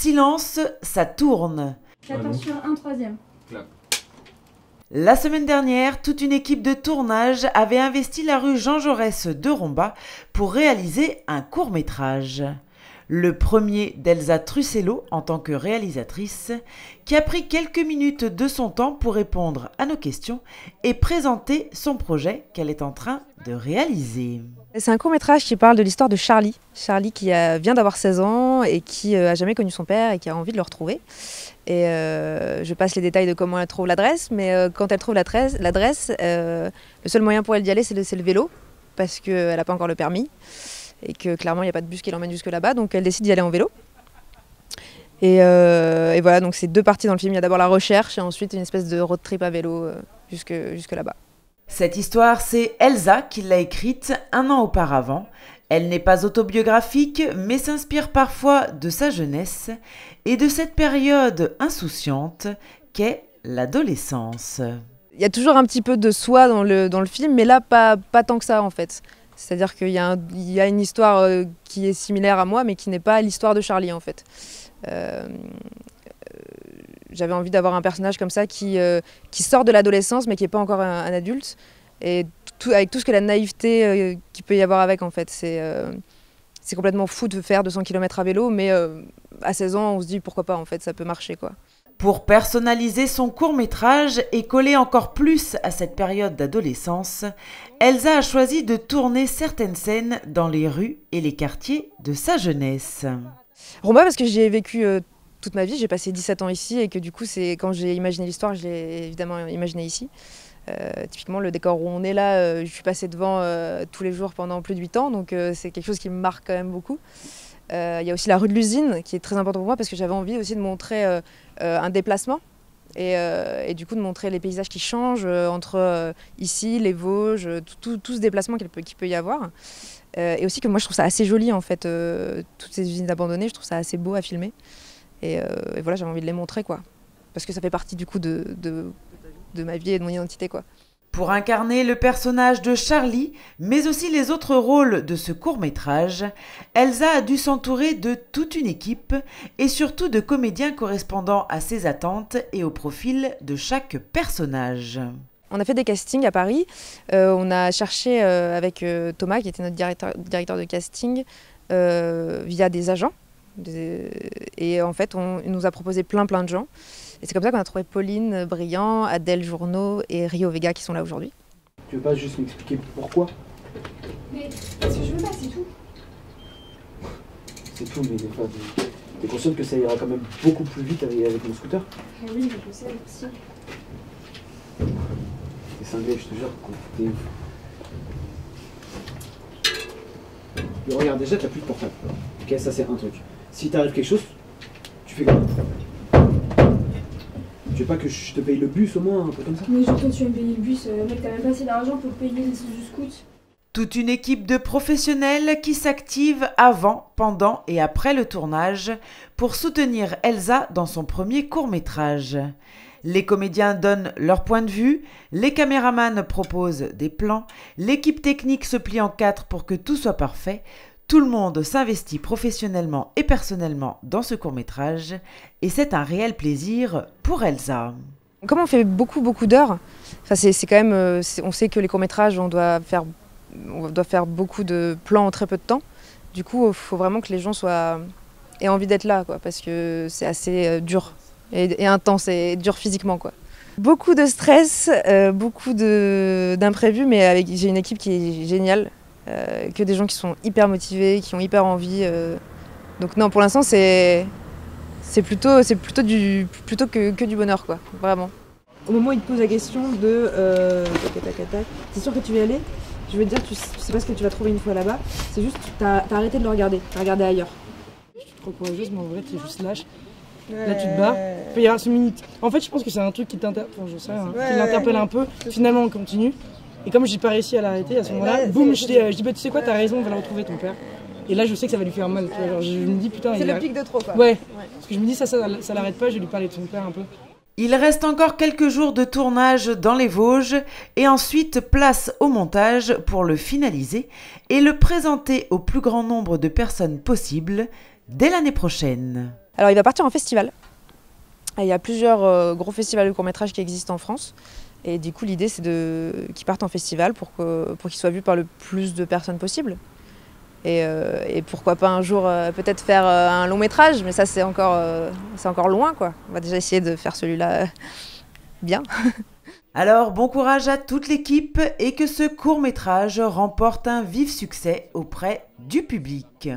silence, ça tourne. J'attends sur un troisième. La semaine dernière, toute une équipe de tournage avait investi la rue Jean Jaurès de Romba pour réaliser un court-métrage. Le premier d'Elsa Trussello en tant que réalisatrice, qui a pris quelques minutes de son temps pour répondre à nos questions et présenter son projet qu'elle est en train de réaliser. C'est un court-métrage qui parle de l'histoire de Charlie. Charlie qui vient d'avoir 16 ans et qui a jamais connu son père et qui a envie de le retrouver. Et je passe les détails de comment elle trouve l'adresse, mais quand elle trouve l'adresse, le seul moyen pour elle d'y aller, c'est le vélo, parce qu'elle n'a pas encore le permis. Et que clairement il n'y a pas de bus qui l'emmène jusque là-bas, donc elle décide d'y aller en vélo. Et voilà, donc c'est deux parties dans le film. Il y a d'abord la recherche et ensuite une espèce de road trip à vélo jusque là-bas. Cette histoire, c'est Elsa qui l'a écrite un an auparavant. Elle n'est pas autobiographique, mais s'inspire parfois de sa jeunesse et de cette période insouciante qu'est l'adolescence. Il y a toujours un petit peu de soi dans le film, mais là pas tant que ça en fait. C'est-à-dire qu'il y a une histoire qui est similaire à moi, mais qui n'est pas l'histoire de Charlie, en fait. J'avais envie d'avoir un personnage comme ça qui sort de l'adolescence, mais qui n'est pas encore un adulte. Et avec tout ce que la naïveté qu'il peut y avoir avec, en fait. C'est complètement fou de faire 200 km à vélo, mais à 16 ans, on se dit pourquoi pas, en fait, ça peut marcher, quoi. Pour personnaliser son court-métrage et coller encore plus à cette période d'adolescence, Elsa a choisi de tourner certaines scènes dans les rues et les quartiers de sa jeunesse. Romba, parce que j'y ai vécu toute ma vie, j'ai passé 17 ans ici et que du coup, quand j'ai imaginé l'histoire, je l'ai évidemment imaginé ici. Typiquement, le décor où on est là, je suis passée devant tous les jours pendant plus de 8 ans, donc c'est quelque chose qui me marque quand même beaucoup. Il y a aussi la rue de l'Usine qui est très importante pour moi parce que j'avais envie aussi de montrer un déplacement et du coup de montrer les paysages qui changent entre ici, les Vosges, tout ce déplacement qu'il peut y avoir. Et aussi que moi je trouve ça assez joli en fait, toutes ces usines abandonnées, je trouve ça assez beau à filmer. Et voilà, j'avais envie de les montrer quoi, parce que ça fait partie du coup de ma vie et de mon identité quoi. Pour incarner le personnage de Charlie, mais aussi les autres rôles de ce court-métrage, Elsa a dû s'entourer de toute une équipe et surtout de comédiens correspondant à ses attentes et au profil de chaque personnage. On a fait des castings à Paris, on a cherché avec Thomas qui était notre directeur de casting via des agents. Et en fait, il nous a proposé plein de gens. Et c'est comme ça qu'on a trouvé Pauline Briand, Adèle Journeau et Rio Vega qui sont là aujourd'hui. Tu veux pas juste m'expliquer pourquoi? Mais parce que je veux pas, c'est tout. C'est tout, mais des fois, t'es consciente que ça ira quand même beaucoup plus vite avec mon scooter? Oui, je sais, merci. T'es cinglé, je te jure. Mais regarde, déjà t'as plus de portable. Ok, ça c'est un truc. Si t'arrive quelque chose, tu fais quoi? Tu veux pas que je te paye le bus au moins, un peu comme ça? Mais genre toi tu vas me payer le bus, mec t'as même pas assez d'argent pour payer les essais du scout. Toute une équipe de professionnels qui s'active avant, pendant et après le tournage pour soutenir Elsa dans son premier court-métrage. Les comédiens donnent leur point de vue, les caméramans proposent des plans, l'équipe technique se plie en quatre pour que tout soit parfait. Tout le monde s'investit professionnellement et personnellement dans ce court-métrage et c'est un réel plaisir pour Elsa. Comme on fait beaucoup d'heures, enfin c'est quand même, on sait que les courts-métrages, on doit faire beaucoup de plans en très peu de temps. Du coup, il faut vraiment que les gens aient envie d'être là, quoi, parce que c'est assez dur et intense et dur physiquement, quoi. Beaucoup de stress, beaucoup d'imprévus, mais j'ai une équipe qui est géniale. Que des gens qui sont hyper motivés, qui ont hyper envie. Donc non, pour l'instant, c'est plutôt que du bonheur, quoi, vraiment. Au moment où il te pose la question de c'est sûr que tu vas y aller, je veux te dire, tu sais pas ce que tu vas trouver une fois là-bas, c'est juste, t'as arrêté de le regarder, t'as regardé ailleurs. Je suis trop courageuse, mais en vrai, t'es juste lâche. Là, tu te bats. Il peut y avoir ce minute. En fait, je pense que c'est un truc qui l'interpelle un peu. Finalement, on continue. Et comme j'ai pas réussi à l'arrêter à ce moment-là, boum, je dis bah tu sais quoi, t'as raison, on va le retrouver ton père. Et là je sais que ça va lui faire mal. Genre, je me dis putain. C'est le pic de trop quoi. Ouais. Parce que je me dis ça l'arrête pas, je vais lui parler de son père un peu. Il reste encore quelques jours de tournage dans les Vosges et ensuite place au montage pour le finaliser et le présenter au plus grand nombre de personnes possible dès l'année prochaine. Alors il va partir en festival. Et il y a plusieurs gros festivals de court-métrage qui existent en France. Et du coup l'idée c'est qu'il parte en festival pour qu'il soit vu par le plus de personnes possible. Et pourquoi pas un jour peut-être faire un long métrage, mais ça c'est encore loin quoi. On va déjà essayer de faire celui-là bien. Alors bon courage à toute l'équipe et que ce court-métrage remporte un vif succès auprès du public.